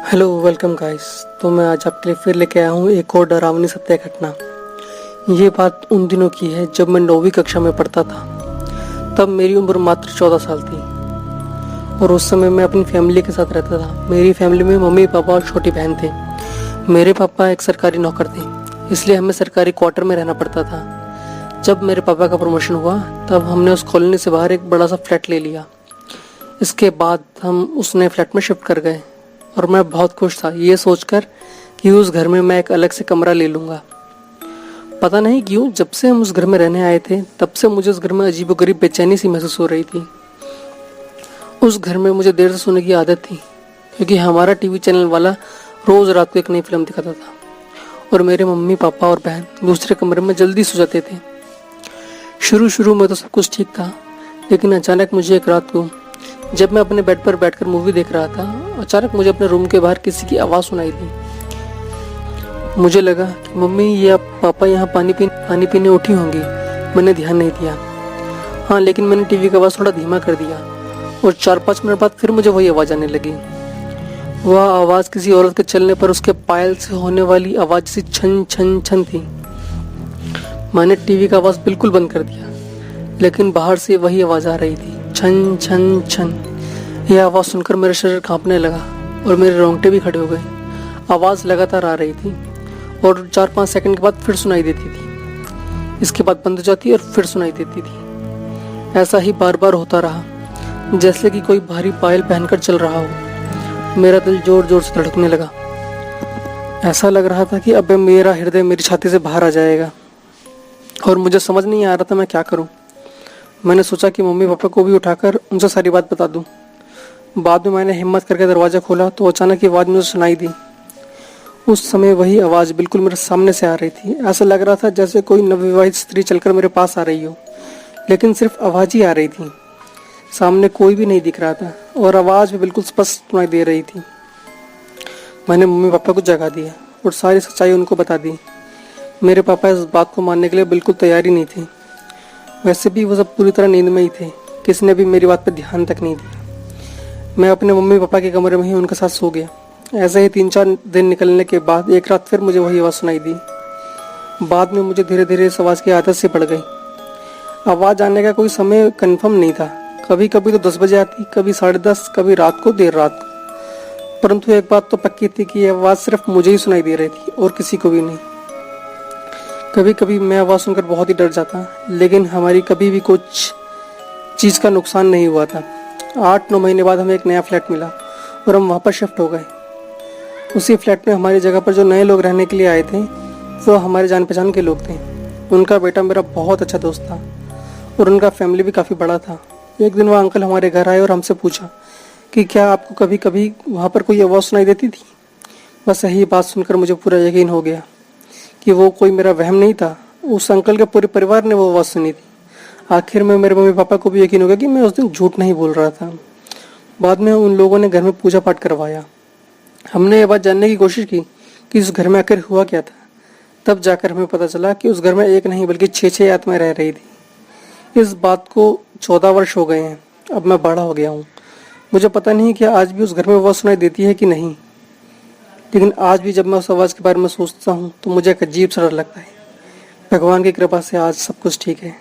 Hello welcome guys. तो मैं आज आपके लिए फिर लेके आया हूँ एक और डरावनी सत्य घटना। ये बात उन दिनों की है जब मैं 9वीं कक्षा में पढ़ता था। तब मेरी उम्र मात्र 14 साल थी और उस समय मैं अपनी फैमिली के साथ रहता था। मेरी फैमिली में मम्मी पापा और छोटी बहन थे। मेरे पापा एक सरकारी नौकर थे, इसलिए हमें सरकारी क्वार्टर में रहना पड़ता था। जब मेरे पापा का प्रमोशन हुआ तब हमने उस कॉलोनी से बाहर एक बड़ा सा फ्लैट ले लिया। इसके बाद हम उस नए फ्लैट में शिफ्ट कर गए और मैं बहुत खुश था ये सोचकर कि उस घर में मैं एक अलग से कमरा ले लूँगा। पता नहीं क्यों जब से हम उस घर में रहने आए थे तब से मुझे उस घर में अजीबोगरीब बेचैनी सी महसूस हो रही थी। उस घर में मुझे देर से सोने की आदत थी क्योंकि हमारा टीवी चैनल वाला रोज़ रात को एक नई फिल्म दिखाता था और मेरे मम्मी पापा और बहन दूसरे कमरे में जल्दी सो जाते थे। शुरू में तो सब कुछ ठीक था, लेकिन अचानक मुझे एक रात को जब मैं अपने बेड पर बैठकर मूवी देख रहा था, अचानक मुझे अपने रूम के बाहर किसी की आवाज़ सुनाई दी। मुझे लगा कि मम्मी या पापा यहाँ पानी पीने उठी होंगी। मैंने ध्यान नहीं दिया। हाँ, लेकिन मैंने टीवी का आवाज़ थोड़ा धीमा कर दिया और 4-5 मिनट बाद फिर मुझे वही आवाज़ आने लगी। वह आवाज़ किसी औरत के चलने पर उसके पायल से होने वाली आवाज़ जैसी छन छन छन थी। मैंने टीवी का आवाज़ बिल्कुल बंद कर दिया, लेकिन बाहर से वही आवाज़ आ रही थी, छन छन छन। यह आवाज़ सुनकर मेरा शरीर कांपने लगा और मेरे रोंगटे भी खड़े हो गए। आवाज़ लगातार आ रही थी और 4-5 सेकंड के बाद फिर सुनाई देती थी। इसके बाद बंद हो जाती और फिर सुनाई देती थी। ऐसा ही बार बार होता रहा, जैसे कि कोई भारी पायल पहनकर चल रहा हो। मेरा दिल जोर जोर से धड़कने लगा। ऐसा लग रहा था कि अब मेरा हृदय मेरी छाती से बाहर आ जाएगा और मुझे समझ नहीं आ रहा था मैं क्या करूं। मैंने सोचा कि मम्मी पापा को भी उठाकर उनसे सारी बात बता दूं। बाद में मैंने हिम्मत करके दरवाज़ा खोला तो अचानक ये आवाज़ मुझे सुनाई दी। उस समय वही आवाज़ बिल्कुल मेरे सामने से आ रही थी। ऐसा लग रहा था जैसे कोई नवविवाहित स्त्री चलकर मेरे पास आ रही हो, लेकिन सिर्फ आवाज़ ही आ रही थी। सामने कोई भी नहीं दिख रहा था और आवाज़ भी बिल्कुल स्पष्ट सुनाई दे रही थी। मैंने मम्मी पापा को जगा दिया और सारी सच्चाई उनको बता दी। मेरे पापा इस बात को मानने के लिए बिल्कुल तैयार ही नहीं थे। वैसे भी वो सब पूरी तरह नींद में ही थे, किसी ने भी मेरी बात पर ध्यान तक नहीं दिया। मैं अपने मम्मी पापा के कमरे में ही उनके साथ सो गया। ऐसे ही 3-4 दिन निकलने के बाद एक रात फिर मुझे वही आवाज़ सुनाई दी। बाद में मुझे धीरे धीरे इस आवाज़ की आदत सी पड़ गई। आवाज़ आने का कोई समय कंफर्म नहीं था। कभी कभी तो 10 बजे आती, कभी 10:30, कभी रात को देर रात को। परंतु एक बात तो पक्की थी कि यह आवाज़ सिर्फ मुझे ही सुनाई दे रही थी और किसी को भी नहीं। कभी कभी मैं आवाज़ सुनकर बहुत ही डर जाता, लेकिन हमारी कभी भी कुछ चीज़ का नुकसान नहीं हुआ था। 8-9 महीने बाद हमें एक नया फ्लैट मिला और हम वहाँ पर शिफ्ट हो गए। उसी फ्लैट में हमारी जगह पर जो नए लोग रहने के लिए आए थे वो हमारे जान पहचान के लोग थे। उनका बेटा मेरा बहुत अच्छा दोस्त था और उनका फैमिली भी काफ़ी बड़ा था। एक दिन वह अंकल हमारे घर आए और हमसे पूछा कि क्या आपको कभी कभी वहाँ पर कोई आवाज़ सुनाई देती थी। बस यही बात सुनकर मुझे पूरा यकीन हो गया कि वो कोई मेरा वहम नहीं था। उस अंकल के पूरे परिवार ने वो आवाज़ सुनी थी। आखिर में मेरे मम्मी पापा को भी यकीन हो गया कि मैं उस दिन झूठ नहीं बोल रहा था। बाद में उन लोगों ने घर में पूजा पाठ करवाया। हमने ये बात जानने की कोशिश की कि उस घर में आखिर हुआ क्या था। तब जाकर हमें पता चला कि उस घर में एक नहीं बल्कि 6 आत्माएं रह रही थी। इस बात को 14 वर्ष हो गए हैं। अब मैं बड़ा हो गया हूँ। मुझे पता नहीं कि आज भी उस घर में आवाज़ सुनाई देती है कि नहीं, लेकिन आज भी जब मैं उस आवाज़ के बारे में सोचता हूँ तो मुझे एक अजीब सा डर लगता है। भगवान की कृपा से आज सब कुछ ठीक है।